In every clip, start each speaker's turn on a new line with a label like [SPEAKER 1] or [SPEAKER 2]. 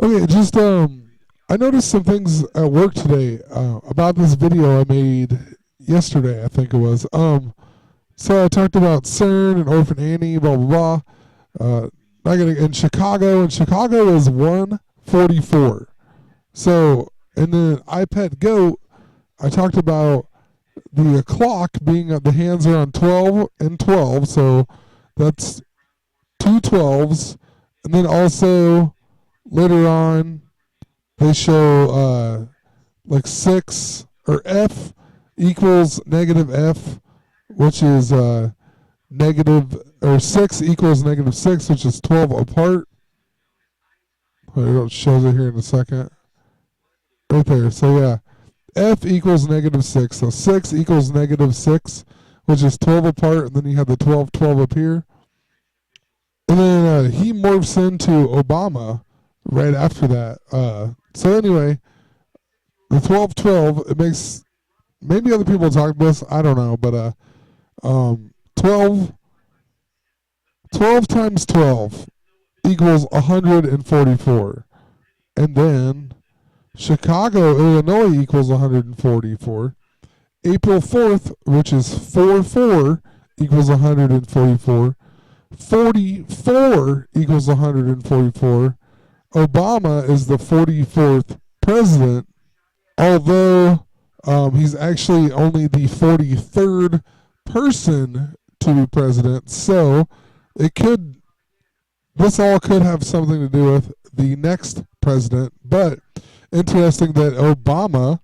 [SPEAKER 1] Okay, just I noticed some things at work today about this video I made yesterday. I think it was. So I talked about CERN and Orphan Annie, blah blah blah. Not gonna in Chicago, and Chicago is 144. So in the iPad Go, I talked about the clock being the hands are on 12 and 12, so that's two 12s, and then also later on they show like 6 or F equals negative F, which is negative, or 6 equals negative 6, which is 12 apart. It shows it here in a second. Right there. So yeah, F equals negative 6. So 6 equals negative 6, which is 12 apart, and then you have the 12, 12 up here. And then he morphs into Obama right after that. So anyway, the 12, 12, it makes, maybe other people talk about this, I don't know, but 12, 12 times 12 equals 144. And then Chicago, Illinois equals 144. April 4th, which is 4-4, equals 144. 44 equals 144. Obama is the 44th president, although he's actually only the 43rd person to be president. So it could, this all could have something to do with the next president. But interesting that Obama,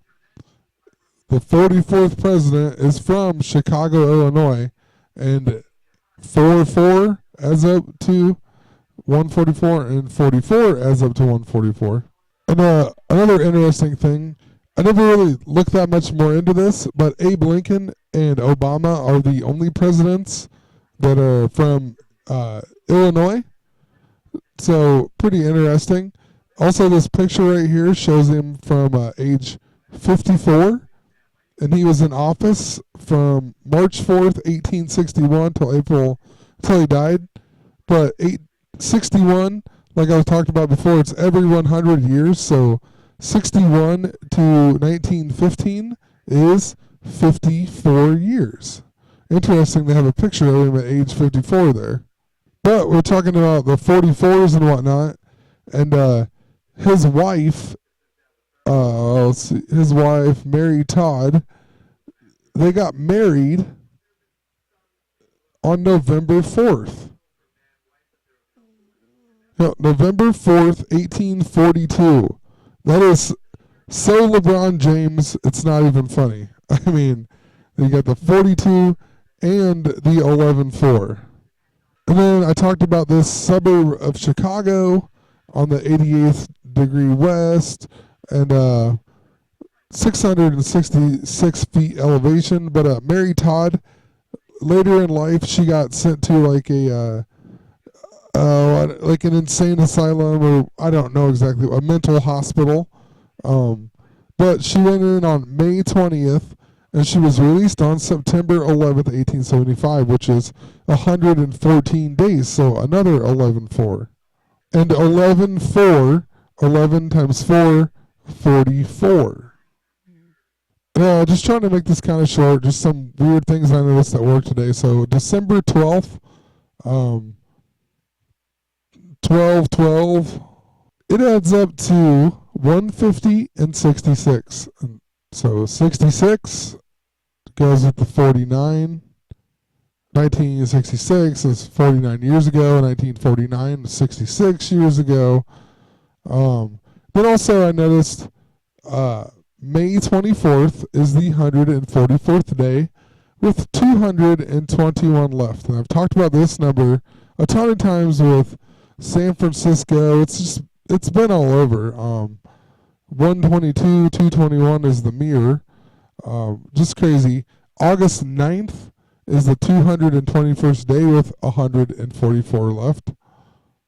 [SPEAKER 1] the 44th president, is from Chicago, Illinois, and 4-4 as up to 144, and 44 as up to 144. And another interesting thing, I never really looked that much more into this, but Abe Lincoln and Obama are the only presidents that are from Illinois. So pretty interesting. Also, this picture right here shows him from age 54, and he was in office from March 4th, 1861 till he died. But 861, like I was talking about before, it's every 100 years. So 61 to 1915 is 54 years. Interesting to have a picture of him at age 54 there. But we're talking about the 44s and whatnot, and his wife, his wife Mary Todd, they got married on November 4th. No, November 4th, 1842. That is so LeBron James, it's not even funny. I mean, you got the 42 and the 11-4. And then I talked about this suburb of Chicago on the 88th degree west, and 666 feet elevation. But Mary Todd, later in life, she got sent to like like an insane asylum, or I don't know exactly, a mental hospital. But she went in on May 20th, and she was released on September 11th, 1875, which is 114 days, so another 11-4. And 11-4, 11 times 4, 44. Just trying to make this kind of short, just some weird things I noticed at work today. So December 12th, 12-12, it adds up to 150 and 66. So 66 goes with the 49. 1966 is 49 years ago. 1949 is 66 years ago. Then also I noticed May 24th is the 144th day with 221 left. And I've talked about this number a ton of times with San Francisco. It's been all over. 122, 221 is the mirror. Just crazy. August 9th is the 221st day with 144 left.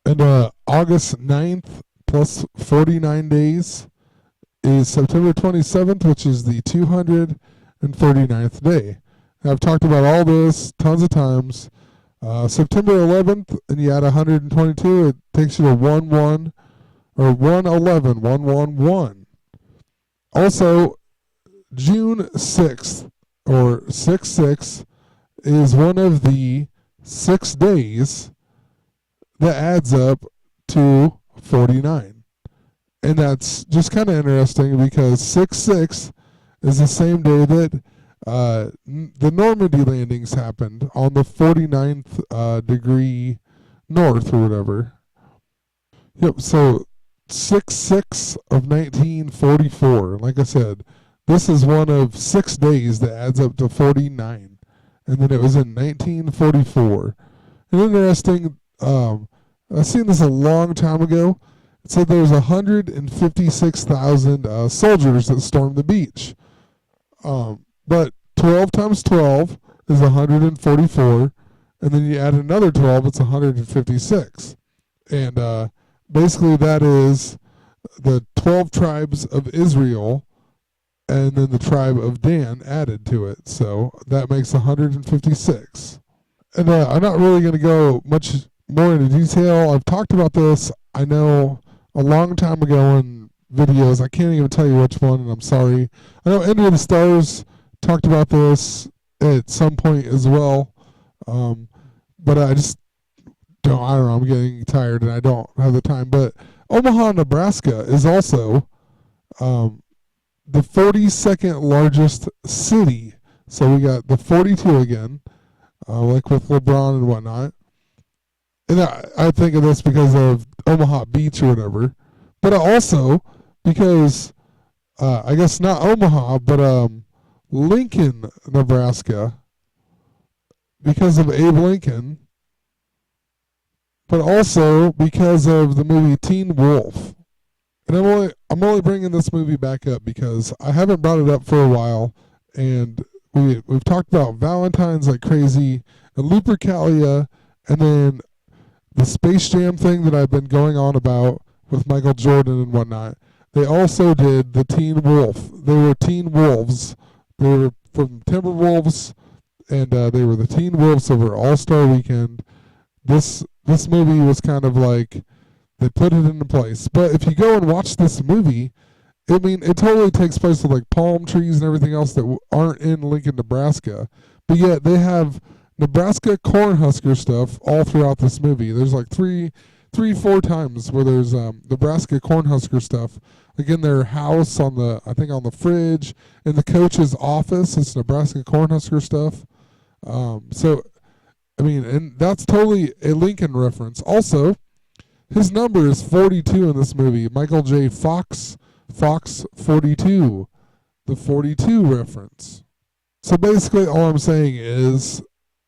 [SPEAKER 1] And August 9th plus 49 days is September 27th, which is the 239th day. And I've talked about all this tons of times. September 11th, and you add 122, it takes you to 1-1, or 111. Also, June 6th, or 6/6, is one of the 6 days that adds up to 49. And that's just kind of interesting because 6/6 is the same day that the Normandy landings happened on the 49th degree north or whatever. Yep, so 6/6 of 1944. Like I said, this is one of 6 days that adds up to 49. And then it was in 1944. And interesting, I seen this a long time ago. It said there was 156,000 soldiers that stormed the beach. But 12 times 12 is 144, and then you add another 12, it's 156. And basically that is the 12 tribes of Israel and then the tribe of Dan added to it. So that makes 156. And I'm not really going to go much more into detail. I've talked about this, I know, a long time ago in videos. I can't even tell you which one, and I'm sorry. I know Enter the Stars talked about this at some point as well. But I just I don't know, I'm getting tired and I don't have the time. But Omaha, Nebraska is also the 42nd largest city. So we got the 42 again, like with LeBron and whatnot. And I think of this because of Omaha Beach or whatever. But also because, I guess not Omaha, but Lincoln, Nebraska, because of Abe Lincoln, but also because of the movie Teen Wolf. And I'm only bringing this movie back up because I haven't brought it up for a while, and we've talked about Valentine's like crazy, and Lupercalia, and then the Space Jam thing that I've been going on about with Michael Jordan and whatnot. They also did the Teen Wolf. They were Teen Wolves. They were from Timberwolves, and they were the Teen Wolves over All-Star Weekend. This movie was kind of like they put it into place. But if you go and watch this movie, I mean, it totally takes place with like palm trees and everything else that aren't in Lincoln, Nebraska. But yet they have Nebraska Cornhusker stuff all throughout this movie. There's like three, 4 times where there's Nebraska Cornhusker stuff. Like in their house on the fridge, in the coach's office, it's Nebraska Cornhusker stuff. So, I mean, and that's totally a Lincoln reference. Also, his number is 42 in this movie. Michael J. Fox 42, the 42 reference. So basically all I'm saying is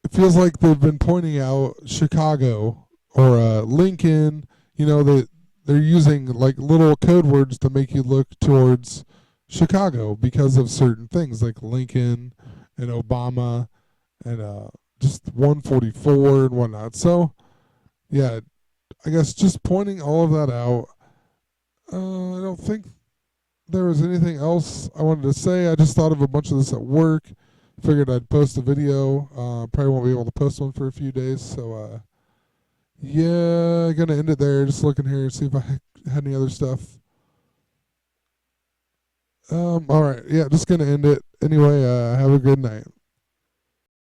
[SPEAKER 1] it feels like they've been pointing out Chicago or Lincoln, that they're using like little code words to make you look towards Chicago because of certain things like Lincoln and Obama and just 144 and whatnot. So, yeah, I guess just pointing all of that out. I don't think there was anything else I wanted to say. I just thought of a bunch of this at work. Figured I'd post a video. Probably won't be able to post one for a few days. So, yeah, gonna end it there. Just looking here, see if I had any other stuff. All right. Yeah, just gonna end it. Anyway, have a good night.